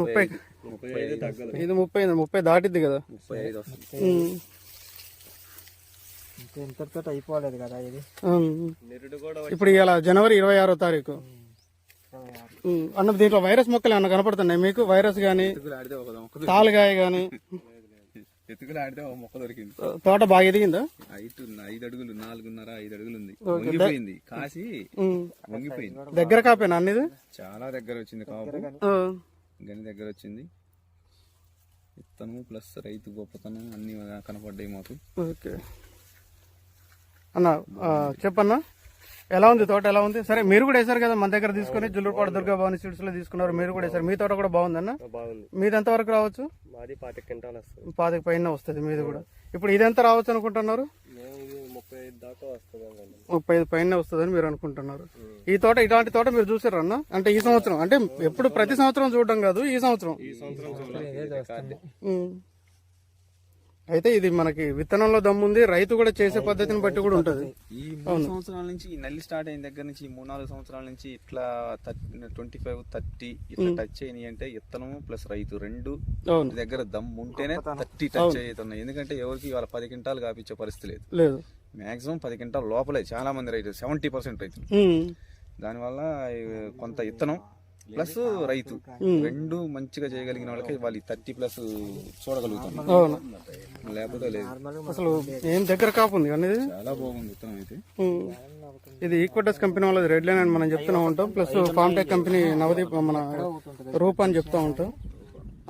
30 ఇది 30 దాటిద్ది కదా. 35 వస్తుంది. ఇంతటితో అయిపోలేదు కదా ఇది. ఇప్పుడు ఇలా జనవరి 26వ తారీఖు అన్న, దీంట్లో వైరస్ మొక్కలు ఏమన్నా కనపడుతున్నాయి మీకు? వైరస్ గానీ తాలుగాయ గానీ ఎత్తుకులు ఆడితే ఒక మొక్క దొరికింది. తోట బాగా ఎదిగిందా? 5 అడుగులు 4.5 అడుగులు ఉంది. వంగిపోయింది, కాసి వంగిపోయింది. దగ్గర కాపేనా అన్నిది? చాలా దగ్గర వచ్చింది కాపు, గని దగ్గర వచ్చింది. విత్తనం ప్లస్ రైతు గొప్పతనం అన్ని కనపడ్డాయి మాకు. ఓకే అన్న, చెప్పన్నా ఎలా ఉంది తోట? ఎలా ఉంది? సరే, మీరు కూడా వేసారు కదా మన దగ్గర తీసుకుని, జుల్లూరుపాడు దుర్గా భవాని సీడ్స్ లో తీసుకున్నారు, మీరు కూడా వేసారు. మీ తోట కూడా బాగుందన్న? మీది ఎంత వరకు రావచ్చు? 25 పైన వస్తుంది మీది కూడా. ఇప్పుడు ఇది ఎంత రావచ్చు అనుకుంటున్నారు? 35 పైన వస్తుందని మీరు అనుకుంటున్నారు. ఈ తోట, ఇలాంటి తోట మీరు చూసారన్న? అంటే ఈ సంవత్సరం, అంటే ఎప్పుడు ప్రతి సంవత్సరం చూడడం కాదు, ఈ సంవత్సరం. అయితే ఇది మనకి విత్తనంలో దమ్ముంది, రైతు కూడా చేసే పద్ధతిని బట్టి కూడా ఉంటది. ఈ 3 సంవత్సరాల నుంచి, ఈ నల్లి స్టార్ట్ అయిన దగ్గర నుంచి 3-4 సంవత్సరాల నుంచి ఇట్లా 25-30 ఇట్లా టచ్ అయినాయి అంటే విత్తనం ప్లస్ రైతు రెండు దగ్గర దమ్ము ఉంటేనే 30 టచ్ అవుతున్నాయి. ఎందుకంటే ఎవరికి వాళ్ళ 10 క్వింటాలు కాపించే పరిస్థితి లేదు. మాక్సిమం 10 క్వింటాల్ లోపలే చాలా మంది రైతులు, 70% రైతులు. దానివల్ల కొంత విత్తనం ప్లస్ రైతు రెండు మంచిగా చేయగలిగిన వాళ్ళకి వాళ్ళు 30+ చూడగలుగుతాం, లేకపోతే లేదు. అసలు ఏం దగ్గర కాపు ఉంది అనేది, చాలా బాగుంది విత్తనం అయితే. ఇది ఈక్వటస్ కంపెనీ వాళ్ళది రెడ్ లైన్ అని మనం చెప్తూనే ఉంటాం. ప్లస్ ఫార్మ్టెక్ కంపెనీ నవదీప్ మన రూప్ అని చెప్తా ఉంటాం.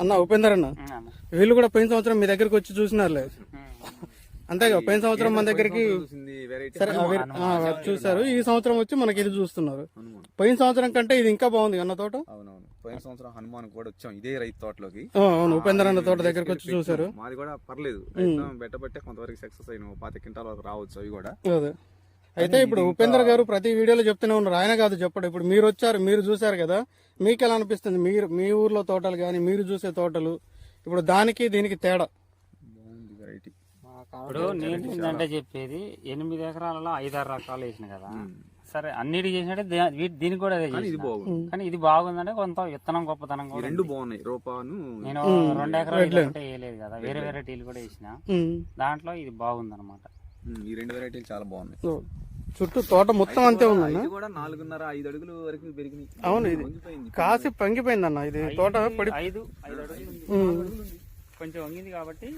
అన్న ఉపేందర్ అన్న, వీళ్ళు కూడా పోయిన సంవత్సరం మీ దగ్గరికి వచ్చి చూసినారులే, అంతేగా? పోయిన సంవత్సరం మన దగ్గరికి సరే చూసారు, ఈ సంవత్సరం వచ్చి మనకి ఇది చూస్తున్నారు. పోయిన సంవత్సరం కంటే ఇది ఇంకా బాగుంది అన్న తోట. అవునవును, పోయిన సంవత్సరం హనుమాన్ కూడా వచ్చాం ఇదే రైతు తోటలోకి. అవును, ఉపేందర్ అన్న తోట దగ్గరికి వచ్చి చూసారు. మాది కూడా పర్లేదు, బెట్టబట్టే కొంతవరకు సక్సెస్ అయిన 5 క్వింటాల వరకు రావచ్చు అవి కూడా. అదే అయితే ఇప్పుడు ఉపేందర్ గారు ప్రతి వీడియోలో చెప్తూనే ఉన్నారు, ఆయన కాదు చెప్పడం. ఇప్పుడు మీరు వచ్చారు, మీరు చూసారు కదా, మీకు ఎలా అనిపిస్తుంది? మీరు మీ ఊర్లో తోటలు కానీ మీరు చూసే తోటలు, ఇప్పుడు దానికి దీనికి తేడా? ఇప్పుడు నేను ఏంటంటే చెప్పేది, 8 ఎకరాలలో 5-6 రకాలు వేసిన కదా. సరే, అన్నిటి చేసినట్టే దీనికి కూడా అదే చేసిన, కానీ ఇది బాగుందంటే కొంత విత్తనం గొప్పతనం కూడా రెండు బాగున్నాయి. రూపాను నేను 2 ఎకరాలు వేయలేదు కదా, వేరే వెరైటీలు కూడా వేసిన, దాంట్లో ఇది బాగుంది అనమాట. ఈ 2 వెరైటీలు చాలా బాగున్నాయి. చుట్టూ తోట మొత్తం అంతే ఉందన్న, 4.5-5 అడుగులు వరకు పెరిగినాయి. అవును, ఇది కాసి పంగిపోయింది అన్న. ఇది తోట 5 అడుగులు కొంచెం వంగింది కాబట్టి.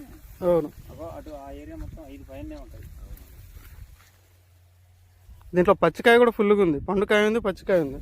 అవును, అటు ఆ ఏరియా మొత్తం 5 పైనే ఉంటుంది. దీంట్లో పచ్చికాయ కూడా ఫుల్గా ఉంది, పండుకాయ ఉంది, పచ్చికాయ ఉంది.